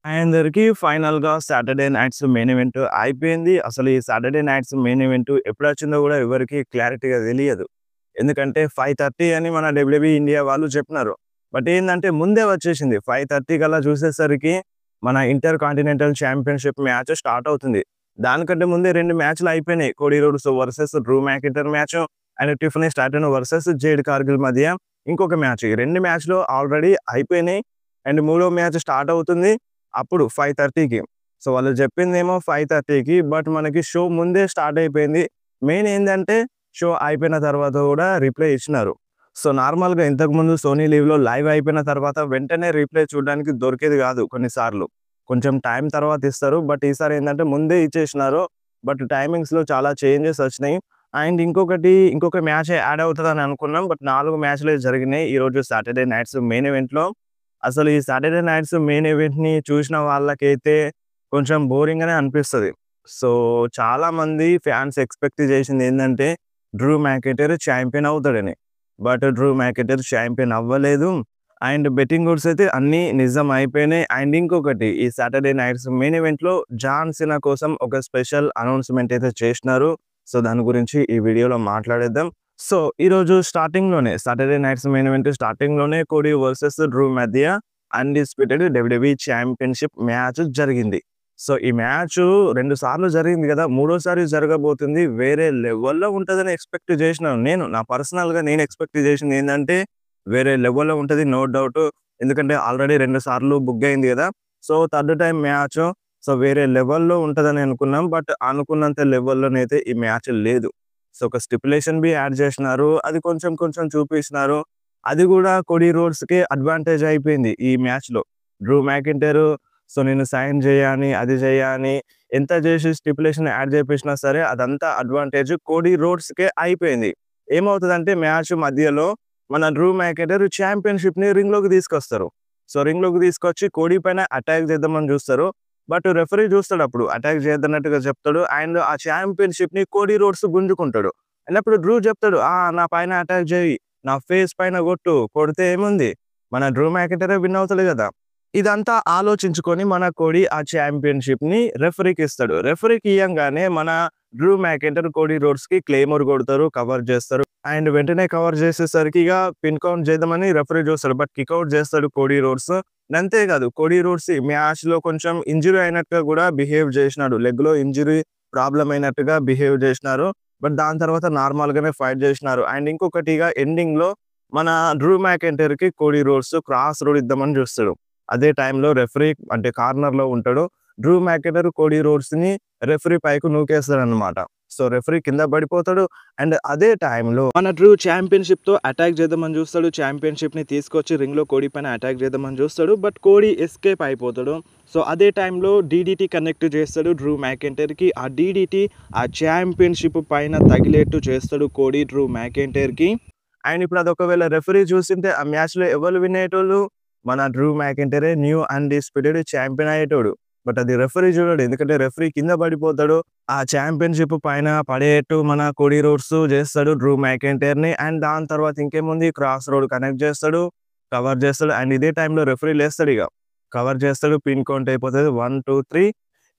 అందరికి ఫైనల్‌గా Saturday night's main event అయిపోయింది. అసలు ఈ సాటర్‌డే నైట్స్ మెయిన్ ఈవెంట్ ఎప్పుడొచ్చిందో గూడా ఎవరికీ క్లారిటీగా తెలియదు. ఎందుకంటే 5:30 అని మన డబ్ల్యూడబ్ల్యూఈ ఇండియా వాళ్ళు చెప్పినారు. బట్ ఏందంటే ముందే వచ్చేసింది. 5:30 కల్లా చూసేసరికి మన inter continental championship match start అవుతుంది. దానికంటే ముందే 2 మ్యాచ్‌లు అయిపోయినాయి. Cody roads versus Drew McIntyre match and Tiffany Stratton versus jade Kargil మధ్య ఇంకొక మ్యాచ్. ఈ 2 మ్యాచ్‌లు ఆల్రెడీ అయిపోయినాయి. అండ్ మూడో మ్యాచ్ స్టార్ట్ అవుతుంది. అప్పుడు 5:30కి. సో, వాళ్ళు చెప్పిందేమో 5:30కి బట్ మనకి షో ముందే స్టార్ట్ అయిపోయింది. మెయిన్ ఏందంటే షో అయిపోయిన తర్వాత గూడా రిప్లై ఇచ్చినారు. సో, నార్మల్‌గా ఇంతకుముందు సోనీ లీవ్‌లో లైవ్ అయిపోయిన తర్వాత వెంటనే రీప్లై చూడడానికి దొరికేది గాదు కొన్నిసార్లు. కొంచెం టైం తర్వాత ఇస్తారు. బట్ ఈసారి ఏందంటే ముందే ఇచ్చేసినారు. బట్ టైమింగ్స్‌లో చాలా చేంజెస్ వచ్చినాయి. అండ్ ఇంకొక మ్యాచే యాడ్ అవుతదని అనుకున్నాం. బట్ 4 మ్యాచ్‌లే జరిగినాయి ఈరోజు సాటర్‌డే నైట్స్ మెయిన్ ఈవెంట్‌లో. అసలు ఈ సాటర్‌డే నైట్స్ మెయిన్ ఈవెంట్‌ని చూసిన వాళ్ళకైతే కొంచెం బోరింగ్‌గానే అనిపిస్తది. సో, చాలామంది ఫ్యాన్స్ ఎక్స్‌పెక్ట్ చేసిందేందంటే డ్రూ మ్యాకింటైర్ ఛాంపియన్ అవుతాడని. బట్ డ్రూ మ్యాకింటైర్ ఛాంపియన్ అవ్వలేదు. అండ్ బెట్టింగ్ ఓడ్స్ అయితే అన్నీ నిజం అయిపోయినాయి. అండ్ ఇంకొకటి ఈ సాటర్‌డే నైట్స్ మెయిన్ ఈవెంట్‌లో జాన్ సీనా కోసం ఒక స్పెషల్ అనౌన్స్‌మెంట్ అయితే చేసినారు. సో, దాని గురించి ఈ వీడియోలో మాట్లాడేద్దాం. సో, ఈరోజు స్టార్టింగ్‌లోనే సాటర్‌డే నైట్స్ మెయిన్ ఈవెంట్ స్టార్టింగ్‌లోనే కోడీ వర్సెస్ డ్రూ మధ్య అన్‌డిస్ప్యూటెడ్ డబ్ల్యూడబ్ల్యూఈ ఛాంపియన్‌షిప్ మ్యాచ్ జరిగింది. సో, ఈ మ్యాచు 2 సార్లు జరిగింది గదా! మూడోసారి జరగబోతుంది. వేరే లెవెల్‌లో ఉంటదని ఎక్స్‌పెక్ట్ జేసినాను నేను. పర్సనల్‌గా నేను ఎక్స్‌పెక్ట్ జేసిందేందంటే వేరే లెవెల్‌లో ఉంటది నో డౌట్. ఎందుకంటే ఆల్రెడీ 2 సార్లు బుక్ అయింది గదా! So, third time match. So, వేరే లెవెల్‌లో ఉంటదని అనుకున్నాం. బట్ అనుకున్నంత లెవెల్‌లోనైతే ఈ మ్యాచ్ లేదు. సో, ఒక స్టిప్యులేషన్ బి యాడ్ చేసినారు. అది కొంచెం కొంచెం చూపిచ్చినారు. అది గూడా కోడీ రోడ్స్‌కే అడ్వాంటేజ్ అయిపోయింది ఈ మ్యాచ్‌లో. డ్రూ మ్యాకింటైర్ సో, నేను సైన్ జేయ్య అని, అది జేయ్య అని ఎంత జేసి స్టిప్యులేషన్ యాడ్ జేపిచ్చినా సరే అదంతా అడ్వాంటేజ్ కోడీ రోడ్స్‌కే అయిపోయింది. ఏమవుతదంటే మ్యాచ్ మధ్యలో మన డ్రూ మ్యాకింటైర్ ఛాంపియన్‌షిప్‌ని రింగ్‌లోకి తీసుకొస్తారు. సో, రింగ్‌లోకి తీసుకొచ్చి కోడీ పైన అటాక్ చేద్దామని జూస్తారు. బట్ రెఫరీ చూస్తాడప్పుడు అటాక్ చేయొద్దన్నట్టుగా చెప్తాడు. అండ్ ఆ ఛాంపియన్‌షిప్‌ని కోడీ రోడ్స్ గుంజుకుంటాడు. అన్నప్పుడు డ్రూ చెప్తాడు, నా పైన అటాక్ చెయ్యి. నా ఫేస్ పైన కొట్టు. కొడితే ఏముంది? మన డ్రూ మ్యాకింటైరే విన్ అవుతాడు గదా! ఇదంతా ఆలోచించుకొని మన కోడీ ఆ ఛాంపియన్‌షిప్‌ని రెఫరీకి ఇస్తాడు. రెఫరీకి ఇయ్యంగానే మన డ్రూ మ్యాకింటైర్ కోడీ రోడ్స్‌కి క్లెయిమోర్ కొడతారు. కవర్ చేస్తారు. అండ్ వెంటనే కవర్ చేసేసరికి ఇగ పిన్ కౌంట్ చేద్దామని రెఫరీ చూస్తాడు. బట్ కిక్ ఔట్ చేస్తాడు కోడీ రోడ్స్. అంతే కాదు కోడీ రోడ్స్ ఈ మ్యాచ్‌లో కొంచెం ఇంజ్యూరీ అయినట్టుగా గూడా బిహేవ్ చేసినాడు. లెగ్‌లో ఇంజ్యూరీ ప్రాబ్లమ్ అయినట్టుగా బిహేవ్ చేసినారు. బట్ దాని తర్వాత నార్మల్‌గానే ఫైట్ చేసినారు. అండ్ ఇంకొకటి ఇగ ఎండింగ్‌లో మన డ్రూ మ్యాకింటైర్‌కి కోడీ రోడ్స్ క్రాస్ రోడ్ ఇద్దామని చూస్తాడు. అదే టైంలో రెఫరీ అంటే కార్నర్‌లో ఉంటాడు. డ్రూ మ్యాకింటైర్ కోడీ రోడ్స్‌ని రెఫరీ పైకి నూకేస్తాడన్నమాట. సో, రెఫరీ కింద పడిపోతాడు. అండ్ అదే టైంలో మన డ్రూ ఛాంపియన్‌షిప్‌తో అటాక్ చేద్దామని చూస్తాడు. ఛాంపియన్‌షిప్‌ని తీసుకొచ్చి రింగ్‌లో కోడీ పైన అటాక్ చేద్దామని చూస్తాడు. బట్ కోడీ ఎస్కేప్ అయిపోతాడు. సో, అదే టైంలో డీడీటీ కనెక్ట్ చేస్తాడు డ్రూ మ్యాకింటైర్‌కి. ఆ డీడీటీ ఆ ఛాంపియన్‌షిప్ పైన తగిలేట్టు చేస్తాడు కోడీ డ్రూ మ్యాకింటైర్‌కి. అండ్ ఇప్పుడు అది ఒకవేళ రెఫరీ చూసుంటే ఆ మ్యాచ్‌లో ఎవరు విన్ అయ్యేటోళ్ళు? మన డ్రూ మ్యాకింటైరే న్యూ అన్‌డిస్ప్యూటెడ్ ఛాంపియన్ అయ్యేటోడు. బట్ అది రెఫరీ చూడడు. ఎందుకంటే రెఫరీ కింద పడిపోతాడు. ఆ ఛాంపియన్‌షిప్ పైన పడేట్టు మన కోడీ రోడ్స్ చేస్తాడు డ్రూ మ్యాకింటైర్‌ని. అండ్ దాని తర్వాత ఇంకేముంది క్రాస్ రోడ్ కనెక్ట్ చేస్తాడు. కవర్ చేస్తాడు. అండ్ ఇదే టైంలో రెఫరీ లేస్తాడిగ. కవర్ చేస్తాడు. పిన్ కౌంట్ అయిపోతది. 1, 2, 3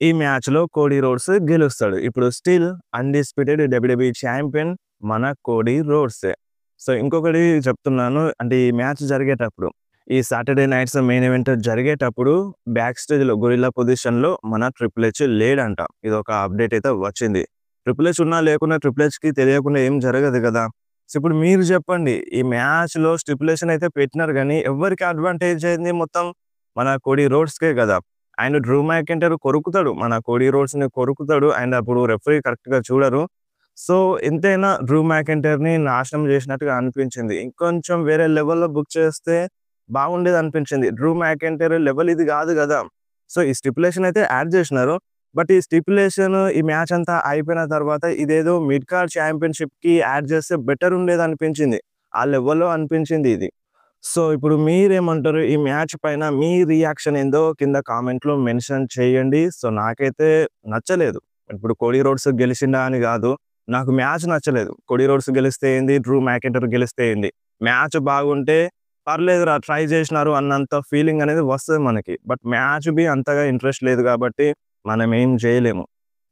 ఈ మ్యాచ్‌లో కోడీ రోడ్స్ గెలుస్తాడు. ఇప్పుడు స్టిల్ అన్‌డిస్ప్యూటెడ్ డబ్ల్యూడబ్ల్యూఈ ఛాంపియన్ మన కోడీ రోడ్సే. సో, ఇంకొకటి చెప్తున్నాను. అంటే ఈ మ్యాచ్ జరిగేటప్పుడు ఈ సాటర్‌డే నైట్స్ మెయిన్ ఈవెంట్ జరిగేటప్పుడు బ్యాక్ స్టేజ్‌లో గొరిల్లా పొజిషన్‌లో మన ట్రిపుల్ హెచ్ లేడంట. ఇదొక అప్డేట్ అయితే వచ్చింది. ట్రిపుల్ హెచ్ ఉన్నా లేకున్నా ట్రిపుల్ హెచ్‌కి తెలియకుండా ఏం జరగదు గదా! సో, ఇప్పుడు మీరు చెప్పండి. ఈ మ్యాచ్‌లో స్టిప్యులేషన్ అయితే పెట్టినారు గానీ ఎవరికి అడ్వాంటేజ్ అయింది మొత్తం? మన కోడీ రోడ్స్‌కే గదా! అండ్ డ్రూ మ్యాకింటైర్ కొరుకుతాడు. మన కోడీ రోడ్స్‌ని కొరుకుతాడు. అండ్ అప్పుడు రెఫరీ కరెక్ట్‌గా చూడరు. సో, ఎంతైనా డ్రూ మ్యాకింటైర్‌ని నాశనం చేసినట్టుగా అనిపించింది. ఇంకొంచెం వేరే లెవెల్‌లో బుక్ చేస్తే బాగుండేదనిపించింది. డ్రూ మ్యాకింటైర్ లెవెల్ ఇది గాదు గదా! సో, ఈ స్టిప్యులేషన్ అయితే యాడ్ జేసినారు. బట్ ఈ స్టిప్యులేషన్ ఈ మ్యాచ్ అంతా అయిపోయిన తర్వాత ఇదేదో మిడ్ కార్డ్ ఛాంపియన్‌షిప్‌కి యాడ్ చేస్తే బెటర్ ఉండేదనిపించింది. ఆ లెవెల్‌లో అనిపించింది ఇది. సో, ఇప్పుడు మీరేమంటారు? ఈ మ్యాచ్ పైన మీ రియాక్షన్ ఏందో కింద కామెంట్‌లో మెన్షన్ చేయండి. సో, నాకైతే నచ్చలేదు. ఇప్పుడు కోడీ రోడ్స్ గెలిసిండా అని గాదు. నాకు మ్యాచ్ నచ్చలేదు. కోడీ రోడ్స్ గెలిస్తే ఏంది? డ్రూ మ్యాకింటైర్ గెలిస్తే ఏంది? మ్యాచ్ బాగుంటే పర్లేదురా ట్రై చేసినారు అన్నంత ఫీలింగ్ అనేది వస్తది మనకి. బట్ మ్యాచ్ అంతగా ఇంట్రెస్ట్ లేదు కాబట్టి మనం ఏం చేయలేము.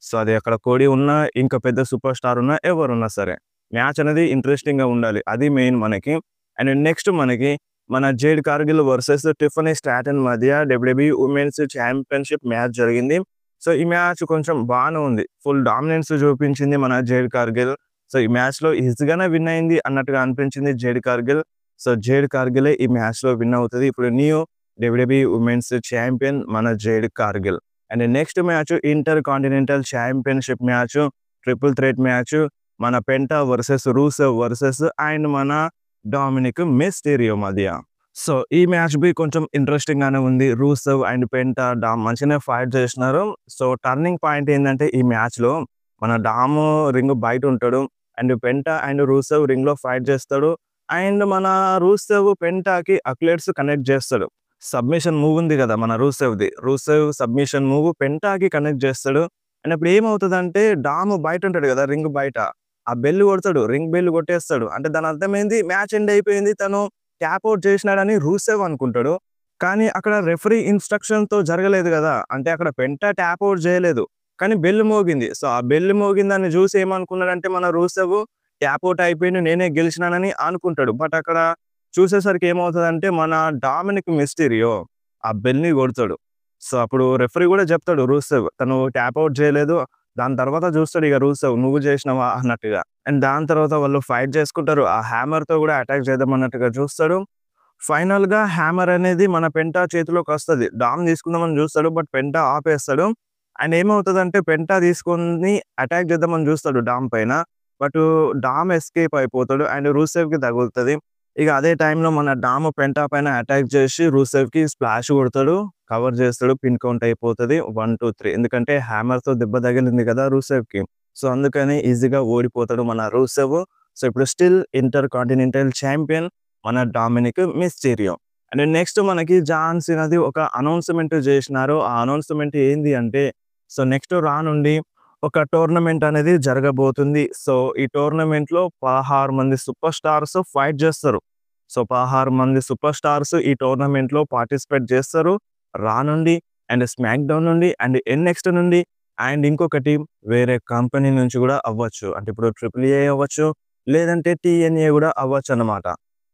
సో, అది అక్కడ కోహ్లీ ఉన్నా, ఇంకా పెద్ద సూపర్ స్టార్ ఉన్నా, ఎవరున్నా సరే. మ్యాచ్ అనేది ఇంట్రెస్టింగ్‌గా ఉండాలి. అది మెయిన్ మనకి. అండ్ నెక్స్ట్ మనకి మన jade Kargil versus Tiffany Stratton మధ్య డబ్ల్యూడబ్ల్యూఈ ఉమెన్స్ ఛాంపియన్‌షిప్ మ్యాచ్ జరిగింది. సో, ఈ మ్యాచ్ కొంచెం బానే ఉంది. ఫుల్ డామినెన్స్ చూపించింది మన జేడ్ కార్గిల్. సో, ఈ మ్యాచ్‌లో ఈజీగానే విన్ అయింది అన్నట్టుగా అనిపించింది జేడ్ కార్గిల్. సో, జేడ్ కార్గిలే ఈ మ్యాచ్‌లో విన్ అవుతది. ఇప్పుడు న్యూ డబ్ల్యూడబ్ల్యూఈ ఉమెన్స్ ఛాంపియన్ మన jade Kargil. And next match inter continental championship match, triple threat match మన పెంటా వర్సెస్ రూసెవ్ వర్సెస్ అండ్ మన డామినిక్ మిస్టీరియో మధ్య. సో, ఈ మ్యాచ్ కొంచెం ఇంట్రెస్టింగ్ గానే ఉంది. రూసెవ్ అండ్ పెంటా, డామ్ మంచిగానే ఫైట్ చేసినారు. సో, టర్నింగ్ పాయింట్ ఏందంటే ఈ మ్యాచ్‌లో మన డామ్ రింగ్ బయట ఉంటాడు. అండ్ పెంటా అండ్ రూసెవ్ రింగ్‌లో ఫైట్ చేస్తాడు. అండ్ మన రూసెవ్ పెంటాకి అక్లెట్స్ కనెక్ట్ చేస్తాడు. సబ్మిషన్ మూవ్ ఉంది కదా మన రూసెవ్‌ది. రూసెవ్ సబ్మిషన్ మూవ్ పెంటాకి కనెక్ట్ చేస్తాడు. అండ్ అప్పుడు ఏమవుతదంటే డామ్ బయట ఉంటాడు కదా రింగ్ బయట. ఆ బెల్ కొడతాడు. రింగ్ బెల్ కొట్టేస్తాడు. అంటే దాని అర్థం ఏంది? మ్యాచ్ ఎండ్ అయిపోయింది. తను ట్యాప్ ఔట్ చేసినాడని రూసెవ్ అనుకుంటాడు. కానీ అక్కడ రెఫరీ ఇన్‌స్ట్రక్షన్‌తో జరగలేదు గదా! అంటే అక్కడ పెంటా ట్యాప్ ఔట్ చేయలేదు. కానీ బెల్ మోగింది. సో, ఆ బెల్ మోగిందాన్ని చూసి ఏమనుకున్నాడంటే మన రూసెవ్ ట్యాప్ ఔట్ అయిపోయిండు. నేనే గెలిచినానని అనుకుంటాడు. బట్ అక్కడ చూసేసరికి ఏమవుతదంటే మన డామినిక్ మిస్టీరియో ఆ బెల్‌ని కొడతాడు. సో, అప్పుడు రెఫరీ గూడా చెప్తాడు రూసెవ్ తను ట్యాప్ ఔట్ చేయలేదు. దాని తర్వాత చూస్తాడు ఇక రూసెవ్ నువ్వు చేసినావా అన్నట్టుగా. అండ్ దాని తర్వాత వాళ్ళు ఫైట్ చేసుకుంటారు. ఆ హ్యామర్‌తో గూడా అటాక్ చేద్దాం అన్నట్టుగా చూస్తాడు. ఫైనల్‌గా హ్యామర్ అనేది మన పెంటా చేతిలోకొస్తది. డామ్ తీసుకుందామని చూస్తాడు. బట్ పెంటా ఆపేస్తాడు. అండ్ ఏమవుతదంటే పెంటా తీసుకొని అటాక్ చేద్దామని చూస్తాడు డామ్ పైన. బట్ డామ్ ఎస్కేప్ అయిపోతాడు. అండ్ రూసెవ్‌కి తగులుతది. ఇక అదే టైంలో మన డామ్ పెంటా పైన అటాక్ చేసి రూసెవ్‌కి స్ప్లాష్ కొడతాడు. కవర్ చేస్తాడు. పిన్ కౌంట్ అయిపోతది. 1, 2, 3 ఎందుకంటే హ్యామర్‌తో దెబ్బ తగిలింది కదా రూసెవ్‌కి. సో, అందుకని ఈజీగా ఓడిపోతాడు మన రూసెవ్. సో, ఇప్పుడు స్టిల్ ఇంటర్ కాంటినెంటల్ ఛాంపియన్ మన డామినిక్ మిస్టీరియో. అండ్ నెక్స్ట్ మనకి జాన్ సీనాది ఒక అనౌన్స్‌మెంట్ చేసినారు. ఆ అనౌన్స్‌మెంట్ ఏంది అంటే సో, నెక్స్ట్ రానుండి ఒక టోర్నమెంట్ అనేది జరగబోతుంది. సో, ఈ టోర్నమెంట్‌లో 16 మంది సూపర్ స్టార్స్ ఫైట్ చేస్తారు. సో, 16 మంది సూపర్ స్టార్స్ ఈ టోర్నమెంట్‌లో పార్టిసిపేట్ చేస్తారు. రా నుండి అండ్ స్మాక్ డౌన్ నుండి అండ్ ఎన్‌ఎక్స్ట్ నుండి అండ్ ఇంకొకటి వేరే కంపెనీ నుంచి కూడా అవ్వచ్చు. అంటే ఇప్పుడు ట్రిపుల్ ఏ అవ్వచ్చు. లేదంటే టీఎన్ఏ కూడా అవ్వచ్చన్నమాట.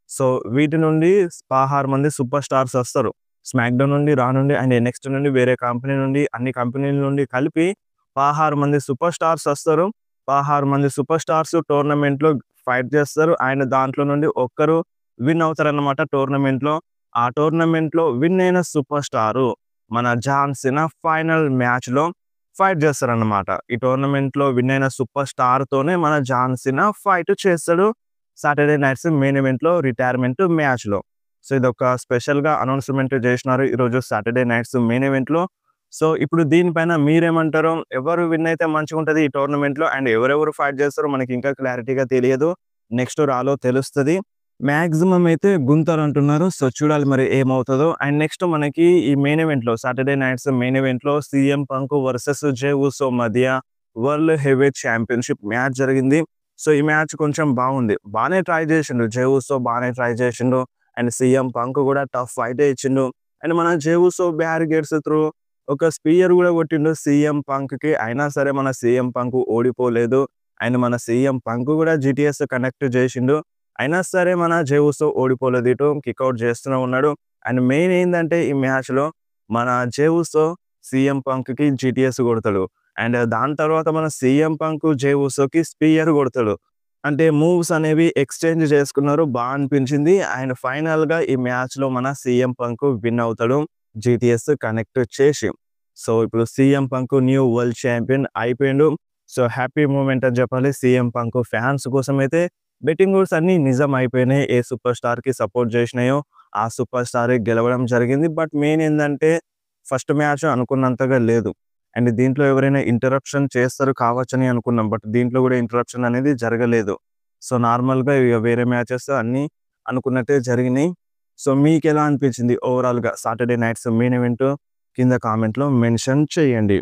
సో, వీటి నుండి 16 మంది సూపర్ స్టార్స్ వస్తారు. స్మాక్ డౌన్ నుండి, రా నుండి అండ్ ఎన్‌ఎక్స్ట్ నుండి వేరే కంపెనీ నుండి అన్ని కంపెనీల నుండి కలిపి 16 మంది సూపర్ స్టార్స్ వస్తారు. 16 మంది సూపర్ స్టార్స్ టోర్నమెంట్‌లో ఫైట్ చేస్తారు. అండ్ దాంట్లో నుండి ఒక్కరు విన్ అవుతారన్నమాట టోర్నమెంట్‌లో. ఆ టోర్నమెంట్‌లో విన్ అయిన సూపర్ స్టారు మన జాన్ సీనా ఫైనల్ మ్యాచ్‌లో ఫైట్ చేస్తారన్నమాట. ఈ టోర్నమెంట్‌లో విన్ అయిన సూపర్ స్టార్‌తోనే మన జాన్ సీనా ఫైట్ చేస్తాడు. సాటర్‌డే నైట్స్ మెయిన్ ఈవెంట్‌లో రిటైర్మెంట్ మ్యాచ్‌లో. సో, ఇదొక స్పెషల్‌గా అనౌన్స్‌మెంట్ చేసినారు ఈరోజు సాటర్‌డే నైట్స్ మెయిన్ ఈవెంట్‌లో. సో, ఇప్పుడు దీనిపైన మీరేమంటారు? ఎవరు విన్ అయితే మంచిగుంటది ఈ టోర్నమెంట్‌లో? అండ్ ఎవరెవరు ఫైట్ చేస్తారో మనకి ఇంకా క్లారిటీగా తెలియదు. నెక్స్ట్ రాలో తెలుస్తది. మాక్సిమం అయితే గుంతర్ అంటున్నారు. సో, చూడాలి మరి ఏమవుతదో. అండ్ నెక్స్ట్ మనకి ఈ మెయిన్ ఈవెంట్‌లో సాటర్‌డే నైట్స్ మెయిన్ ఈవెంట్‌లో సీఎం పంక్ వర్సెస్ జే ఉసో మధ్య వరల్డ్ హెవీవెయిట్ ఛాంపియన్‌షిప్ మ్యాచ్ జరిగింది. సో, ఈ మ్యాచ్ కొంచెం బాగుంది. బానే ట్రై చేసిండు. జే ఉసో బానే ట్రై చేసిండు. అండ్ సీఎం పంక్ కూడా టఫ్ ఫైటే ఇచ్చిండు. అండ్ మన జే ఉసో బ్యారికేడ్స్ త్రూ ఒక స్పియర్ కూడా కొట్టిండు సీఎం పంక్‌కి. అయినా సరే మన సీఎం పంక్ ఓడిపోలేదు. అండ్ మన సీఎం పంక్ కూడా జీటీఎస్ కనెక్ట్ చేసిండు. అయినా సరే మన జే ఉసో ఓడిపోలేదు. ఇటు కిక్‌ఔట్ చేస్తూనే ఉన్నాడు. అండ్ మెయిన్ ఏందంటే ఈ మ్యాచ్‌లో మన జే ఉసో సీఎం పంక్‌కి జీటీఎస్ కొడతాడు. అండ్ దాని తర్వాత మన సీఎం పంక్ జే ఉసోకి స్పియర్ కొడతాడు. అంటే మూవ్స్ అనేవి ఎక్స్‌చేంజ్ చేసుకున్నారు. అనిపించింది. అండ్ ఫైనల్‌గా ఈ మ్యాచ్‌లో మన సీఎం పంక్ విన్ అవుతాడు. జీటీఎస్ కనెక్ట్ చేసి. సో, ఇప్పుడు CM Punk new world champion అయిపోయిండు. సో, హ్యాపీ మూమెంట్ అని చెప్పాలి. సీఎం పంక్ ఫ్యాన్స్ కోసమైతే బెట్టింగ్ రూల్స్ అన్నీ నిజం అయిపోయినాయి. ఏ సూపర్ స్టార్‌కి సపోర్ట్ చేసినాయో ఆ సూపర్ స్టారే గెలవడం జరిగింది. బట్ మెయిన్ ఏందంటే ఫస్ట్ మ్యాచ్ అనుకున్నంతగా లేదు. అండ్ దీంట్లో ఎవరైనా ఇంటరప్షన్ చేస్తారు కావచ్చని అనుకున్నాం. బట్ దీంట్లో కూడా ఇంటరప్షన్ అనేది జరగలేదు. సో, నార్మల్‌గా ఇగ వేరే మ్యాచెస్ అన్నీ అనుకున్నట్టే జరిగినాయి. సో, మీకెలా అనిపించింది ఓవరాల్‌గా సాటర్‌డే నైట్స్ మెయిన్ ఈవెంట్? కింద కామెంట్‌లో మెన్షన్ చేయండి.